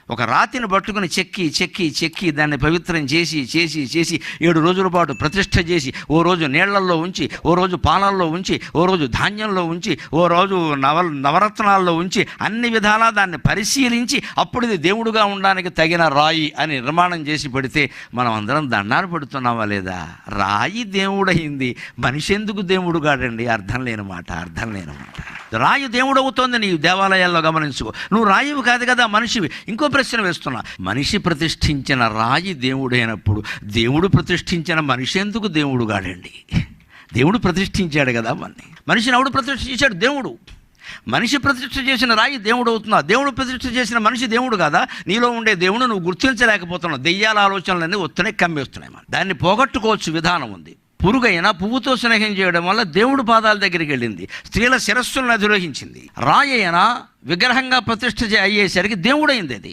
ఒక రాతిని పట్టుకుని చెక్కి చెక్కి చెక్కి దాన్ని పవిత్రం చేసి చేసి చేసి 7 రోజుల పాటు ప్రతిష్ఠ చేసి, ఓ రోజు నీళ్లల్లో ఉంచి, ఓ రోజు పాలల్లో ఉంచి, ఓ రోజు ధాన్యంలో ఉంచి, ఓ రోజు నవరత్నాల్లో ఉంచి, అన్ని విధాలా దాన్ని పరిశీలించి అప్పుడు ఇది దేవుడుగా ఉండడానికి తగిన రాయి అని నిర్మాణం చేసి పెడితే మనం అందరం దండాలు పెడుతున్నావా లేదా? రాయి దేవుడయింది, మనిషి ఎందుకు దేవుడు కాడండి? అర్థం లేని మాట. రాయి దేవుడు అవుతోంది నీ దేవాలయాల్లో గమనించుకో. నువ్వు రాయివి కాదు కదా, మనిషివి. ఇంకో ప్రశ్న వేస్తున్నా, మనిషి ప్రతిష్ఠించిన రాయి దేవుడైనప్పుడు దేవుడు ప్రతిష్ఠించిన మనిషి ఎందుకు దేవుడు కాడండి? దేవుడు ప్రతిష్ఠించాడు కదా మనిషిని. ఎవడు ప్రతిష్ఠించాడు? దేవుడు. మనిషి ప్రతిష్ఠ చేసిన రాయి దేవుడు అవుతుందా? దేవుడు ప్రతిష్ఠ చేసిన మనిషి దేవుడు కదా? నీలో ఉండే దేవుడు నువ్వు గుర్తించలేకపోతున్నావు. దెయ్యాల ఆలోచనలన్నీ వస్తున్నాయి, కమ్మేస్తున్నాయి. దాన్ని పోగొట్టుకోవచ్చు, విధానం ఉంది. పురుగైనా పువ్వుతో స్నేహం చేయడం వల్ల దేవుడు పాదాల దగ్గరికి వెళ్ళింది, స్త్రీల శిరస్సులను అధిరోహించింది. రాయి అయినా విగ్రహంగా ప్రతిష్ఠ అయ్యేసరికి దేవుడైంది అది.